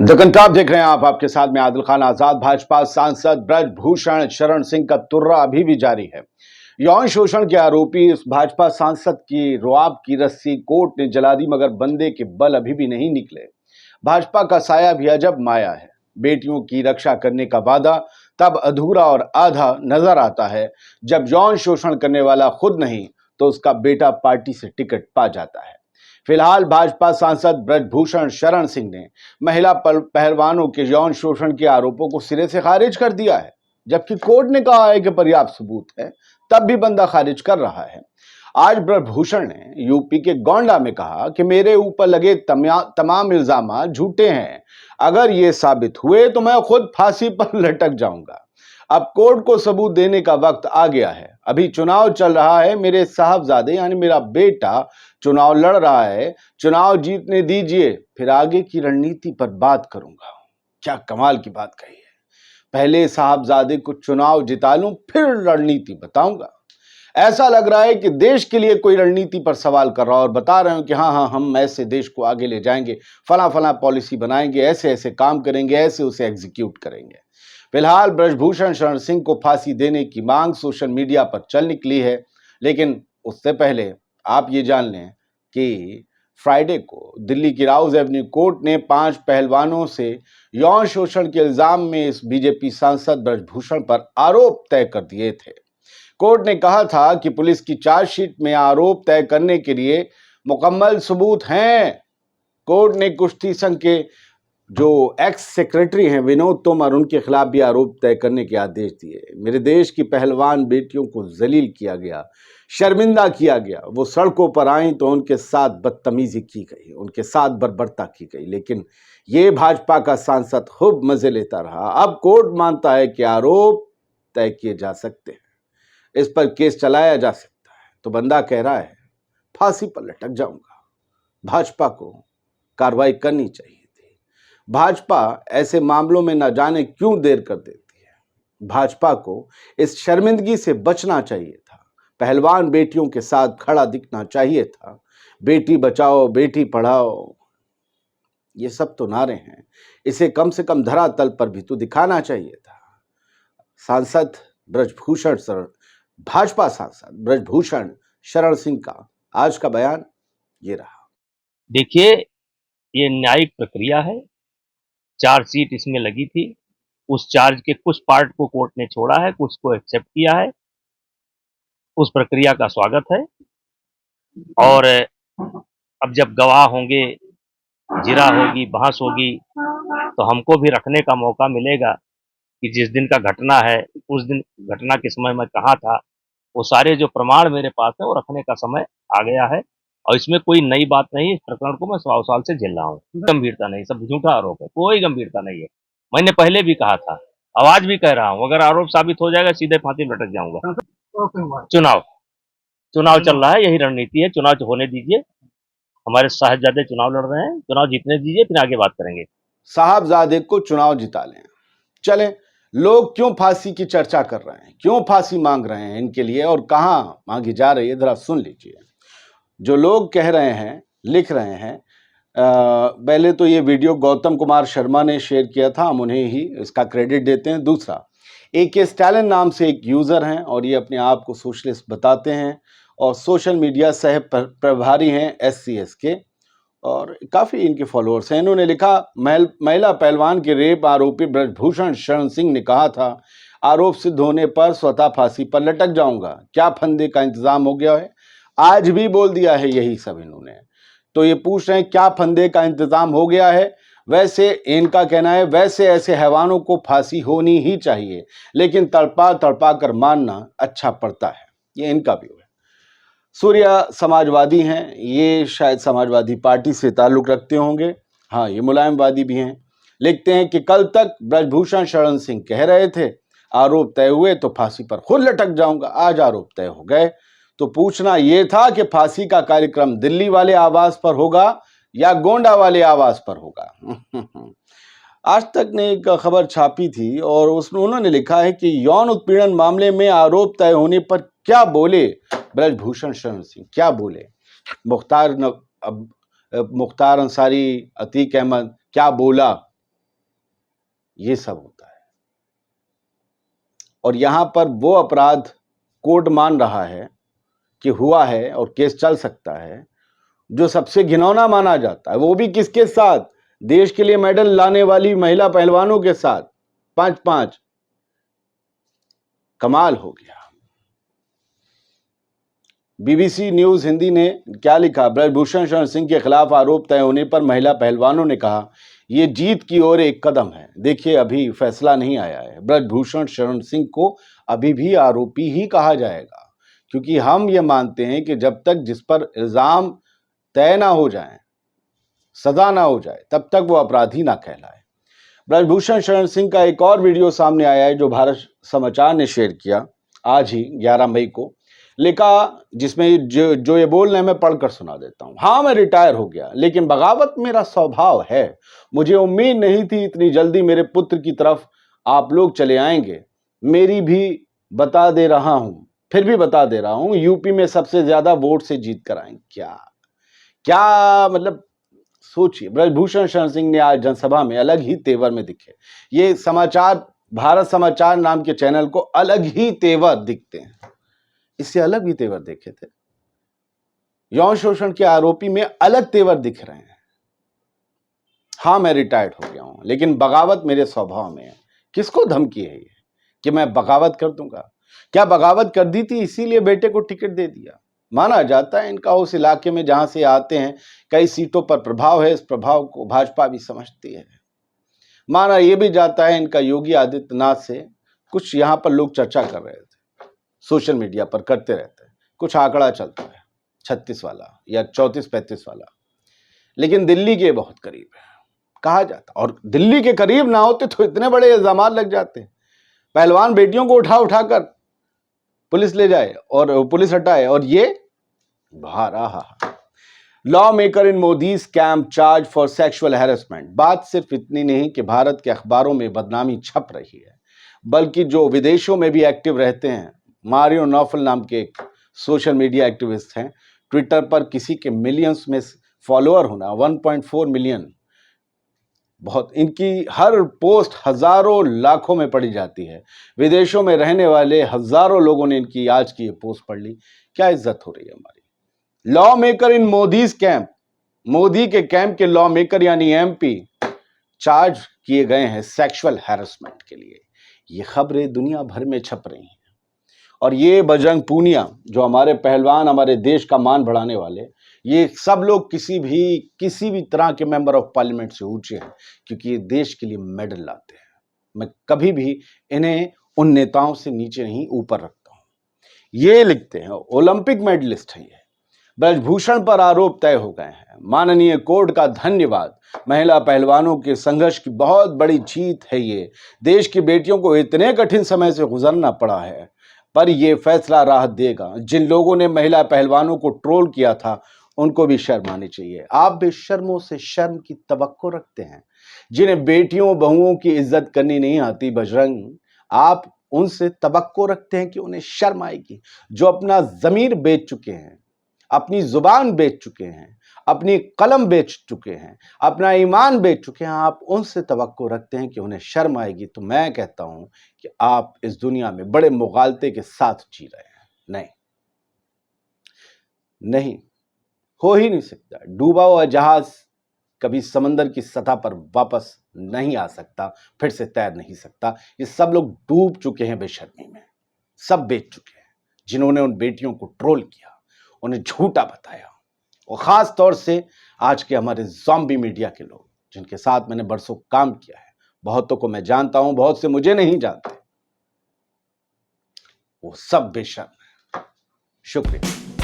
Deccan top देख रहे हैं आप। आपके साथ में आदिल खान आजाद। भाजपा सांसद ब्रजभूषण शरण सिंह का तुर्रा अभी भी जारी है। यौन शोषण के आरोपी इस भाजपा सांसद की रुआब की रस्सी कोर्ट ने जला दी, मगर बंदे के बल अभी भी नहीं निकले। भाजपा का साया भी अजब माया है। बेटियों की रक्षा करने का वादा तब अधूरा और आधा नजर आता है जब यौन शोषण करने वाला खुद नहीं तो उसका बेटा पार्टी से टिकट पा जाता है। फिलहाल भाजपा सांसद ब्रजभूषण शरण सिंह ने महिला पहलवानों के यौन शोषण के आरोपों को सिरे से खारिज कर दिया है, जबकि कोर्ट ने कहा है कि पर्याप्त सबूत है, तब भी बंदा खारिज कर रहा है। आज ब्रजभूषण ने यूपी के गोंडा में कहा कि मेरे ऊपर लगे तमाम इल्जाम झूठे हैं। अगर ये साबित हुए तो मैं खुद फांसी पर लटक जाऊंगा। अब कोर्ट को सबूत देने का वक्त आ गया है। अभी चुनाव चल रहा है। मेरे साहबजादे यानी मेरा बेटा चुनाव लड़ रहा है। चुनाव जीतने दीजिए, फिर आगे की रणनीति पर बात करूंगा। क्या कमाल की बात कही है। पहले साहबजादे को चुनाव जिता लूं, फिर रणनीति बताऊंगा। ऐसा लग रहा है कि देश के लिए कोई रणनीति पर सवाल कर रहा और बता रहे हो कि हाँ, हम ऐसे देश को आगे ले जाएंगे, फला पॉलिसी बनाएंगे, ऐसे ऐसे काम करेंगे, ऐसे उसे एग्जीक्यूट करेंगे। फिलहाल ब्रजभूषण शरण सिंह को फांसी देने की मांग सोशल मीडिया पर चल निकली है, लेकिन उससे पहले आप ये जान लें कि फ्राइडे को दिल्ली की राउज एवेन्यू कोर्ट ने 5 पहलवानों से यौन शोषण के इल्जाम में इस बीजेपी सांसद ब्रजभूषण पर आरोप तय कर दिए थे। कोर्ट ने कहा था कि पुलिस की चार्जशीट में आरोप तय करने के लिए मुकम्मल सबूत हैं। कोर्ट ने कुश्ती संघ के जो एक्स सेक्रेटरी हैं विनोद तोमर, उनके खिलाफ भी आरोप तय करने के आदेश दिए। मेरे देश की पहलवान बेटियों को जलील किया गया, शर्मिंदा किया गया। वो सड़कों पर आई तो उनके साथ बदतमीजी की गई, उनके साथ बर्बरता की गई, लेकिन ये भाजपा का सांसद खूब मजे लेता रहा। अब कोर्ट मानता है कि आरोप तय किए जा सकते हैं, इस पर केस चलाया जा सकता है। तो बंदा कह रहा है फांसी पर लटक जाऊंगा। भाजपा को कार्रवाई करनी चाहिए थी। भाजपा ऐसे मामलों में न जाने क्यों देर कर देती है। भाजपा को इस शर्मिंदगी से बचना चाहिए था। पहलवान बेटियों के साथ खड़ा दिखना चाहिए था। बेटी बचाओ, बेटी पढ़ाओ, ये सब तो नारे हैं, इसे कम से कम धरातल पर भी तो दिखाना चाहिए था। सांसद ब्रजभूषण शरण भाजपा सांसद ब्रजभूषण शरण सिंह का आज का बयान ये रहा। देखिए, ये न्यायिक प्रक्रिया है। चार्जशीट इसमें लगी थी, उस चार्ज के कुछ पार्ट को कोर्ट ने छोड़ा है, कुछ को एक्सेप्ट किया है। उस प्रक्रिया का स्वागत है। और अब जब गवाह होंगे, जिरा होगी, बहस होगी, तो हमको भी रखने का मौका मिलेगा कि जिस दिन का घटना है, उस दिन घटना के समय मैं कहाँ था, वो सारे जो प्रमाण मेरे पास है वो रखने का समय आ गया है। और इसमें कोई नई बात नहीं। इस प्रकरण को मैं 100 साल से झेल रहा हूँ। गंभीरता नहीं, सब झूठा आरोप है, कोई गंभीरता नहीं है। मैंने पहले भी कहा था, आवाज भी कह रहा हूँ, अगर आरोप साबित हो जाएगा सीधे फांसी में लटक जाऊंगा। चुनाव चल रहा है, यही रणनीति है। चुनाव होने दीजिए, हमारे साहिबजादे चुनाव लड़ रहे हैं, चुनाव जीतने दीजिए, फिर आगे बात करेंगे। साहबजादे को चुनाव जिता लें। चलें, लोग क्यों फांसी की चर्चा कर रहे हैं, क्यों फांसी मांग रहे हैं इनके लिए और कहां मांगी जा रही है, जरा सुन लीजिए। जो लोग कह रहे हैं, लिख रहे हैं, पहले तो ये वीडियो गौतम कुमार शर्मा ने शेयर किया था, हम उन्हें ही इसका क्रेडिट देते हैं। दूसरा, AK स्टालिन नाम से एक यूजर हैं और ये अपने आप को सोशलिस्ट बताते हैं और सोशल मीडिया सह प्रभारी हैं SCS के, और काफी इनके फॉलोअर्स हैं। इन्होंने लिखा, महिला पहलवान के रेप आरोपी ब्रजभूषण शरण सिंह ने कहा था आरोप सिद्ध होने पर स्वतः फांसी पर लटक जाऊंगा। क्या फंदे का इंतजाम हो गया है? आज भी बोल दिया है यही सब इन्होंने। तो ये पूछ रहे हैं क्या फंदे का इंतजाम हो गया है? वैसे इनका कहना है वैसे ऐसे हैवानों को फांसी होनी ही चाहिए, लेकिन तड़पा तड़पा कर मारना अच्छा पड़ता है। ये इनका व्यू है। सूर्या समाजवादी हैं, ये शायद समाजवादी पार्टी से ताल्लुक रखते होंगे। हाँ, ये मुलायमवादी भी हैं। लिखते हैं कि कल तक ब्रजभूषण शरण सिंह कह रहे थे आरोप तय हुए तो फांसी पर खुद लटक जाऊंगा। आज आरोप तय हो गए तो पूछना यह था कि फांसी का कार्यक्रम दिल्ली वाले आवास पर होगा या गोंडा वाले आवास पर होगा। आज तक ने एक खबर छापी थी और उसमें उन्होंने लिखा है कि यौन उत्पीड़न मामले में आरोप तय होने पर क्या बोले ब्रजभूषण शरण सिंह, क्या बोले मुख्तार अंसारी, अतीक अहमद क्या बोला, ये सब होता है। और यहां पर वो अपराध कोर्ट मान रहा है कि हुआ है और केस चल सकता है, जो सबसे घिनौना माना जाता है, वो भी किसके साथ? देश के लिए मेडल लाने वाली महिला पहलवानों के साथ, 5-5। कमाल हो गया। बीबीसी न्यूज हिंदी ने क्या लिखा? ब्रजभूषण शरण सिंह के खिलाफ आरोप तय होने पर महिला पहलवानों ने कहा, यह जीत की ओर एक कदम है। देखिए, अभी फैसला नहीं आया है। ब्रजभूषण शरण सिंह को अभी भी आरोपी ही कहा जाएगा, क्योंकि हम ये मानते हैं कि जब तक जिस पर इल्जाम तय ना हो जाए, सजा ना हो जाए, तब तक वो अपराधी ना कहलाए। ब्रजभूषण शरण सिंह का एक और वीडियो सामने आया है, जो भारत समाचार ने शेयर किया आज ही 11 मई को। लिखा, जिसमें जो ये बोल रहे हैं, मैं पढ़कर सुना देता हूं। हाँ, मैं रिटायर हो गया, लेकिन बगावत मेरा स्वभाव है। मुझे उम्मीद नहीं थी इतनी जल्दी मेरे पुत्र की तरफ आप लोग चले आएंगे। मेरी भी बता दे रहा हूं, फिर भी बता दे रहा हूं, यूपी में सबसे ज्यादा वोट से जीत कर आएंगे। क्या मतलब, सोचिए। ब्रजभूषण शरण सिंह ने आज जनसभा में अलग ही तेवर में दिखे। ये समाचार, भारत समाचार नाम के चैनल को अलग ही तेवर दिखते हैं। इससे अलग भी तेवर देखे थे। यौन शोषण के आरोपी में अलग तेवर दिख रहे हैं। हाँ, मैं रिटायर्ड हो गया हूं, लेकिन बगावत मेरे स्वभाव में है। किसको धमकी है ये कि मैं बगावत कर दूंगा? क्या बगावत कर दी थी इसीलिए बेटे को टिकट दे दिया? माना जाता है इनका उस इलाके में जहां से आते हैं कई सीटों पर प्रभाव है। इस प्रभाव को भाजपा भी समझती है। माना यह भी जाता है इनका योगी आदित्यनाथ से कुछ यहां पर लोग चर्चा कर रहे थे, सोशल मीडिया पर करते रहते हैं। कुछ आंकड़ा चलता है 36 वाला या 34-35 वाला, लेकिन दिल्ली के बहुत करीब है कहा जाता। और दिल्ली के करीब ना होते तो इतने बड़े इल्जाम लग जाते। पहलवान बेटियों को उठा उठाकर पुलिस ले जाए और पुलिस हटाए, और ये law maker in Modi camp charge for sexual harassment. बात सिर्फ इतनी नहीं कि भारत के अखबारों में बदनामी छप रही है, बल्कि जो विदेशों में भी एक्टिव रहते हैं। मारियो नौफल नाम के एक सोशल मीडिया एक्टिविस्ट हैं। ट्विटर पर किसी के मिलियंस में फॉलोअर होना, 1.4 मिलियन, बहुत। इनकी हर पोस्ट हजारों लाखों में पढ़ी जाती है। विदेशों में रहने वाले हजारों लोगों ने इनकी आज की ये पोस्ट पढ़ ली। क्या इज्जत हो रही है हमारी। लॉ मेकर इन मोदीज कैंप, मोदी के कैंप के लॉ मेकर यानी एमपी चार्ज किए गए हैं सेक्सुअल हैरेसमेंट के लिए। ये खबरें दुनिया भर में छप रही हैं। और ये बजरंग पूनिया, जो हमारे पहलवान, हमारे देश का मान बढ़ाने वाले, ये सब लोग किसी भी तरह के मेंबर ऑफ पार्लियामेंट से ऊंचे हैं, क्योंकि ये देश के लिए मेडल लाते हैं। मैं कभी भी इन्हें उन नेताओं से नीचे नहीं, ऊपर रखता हूं। ये लिखते हैं, ओलंपिक मेडलिस्ट है ये। ब्रजभूषण पर आरोप तय हो गए हैं। माननीय कोर्ट का धन्यवाद। महिला पहलवानों के संघर्ष की बहुत बड़ी जीत है ये। देश की बेटियों को इतने कठिन समय से गुजरना पड़ा है, पर यह फैसला राहत देगा। जिन लोगों ने महिला पहलवानों को ट्रोल किया था, उनको भी शर्म आनी चाहिए। आप बेशर्मों से शर्म की तवक्को रखते हैं। जिन्हें बेटियों बहुओं की इज्जत करनी नहीं आती, बजरंग, आप उनसे तवक्को रखते हैं कि उन्हें शर्म आएगी। जो अपना जमीर बेच चुके हैं, अपनी जुबान बेच चुके हैं, अपनी कलम बेच चुके हैं, अपना ईमान बेच चुके हैं, आप उनसे तवक्को रखते हैं कि उन्हें शर्म आएगी। तो मैं कहता हूं कि आप इस दुनिया में बड़े मुगालते के साथ जी रहे हैं। नहीं, हो ही नहीं सकता। डूबा हुआ जहाज कभी समंदर की सतह पर वापस नहीं आ सकता, फिर से तैर नहीं सकता। ये सब लोग डूब चुके हैं बेशर्मी में, सब बेच चुके हैं। जिन्होंने उन बेटियों को ट्रोल किया, उन्हें झूठा बताया, और खास तौर से आज के हमारे ज़ॉम्बी मीडिया के लोग, जिनके साथ मैंने बरसों काम किया है। बहुतों को मैं जानता हूं, बहुत से मुझे नहीं जानते। वो सब बेशर्म है। शुक्रिया।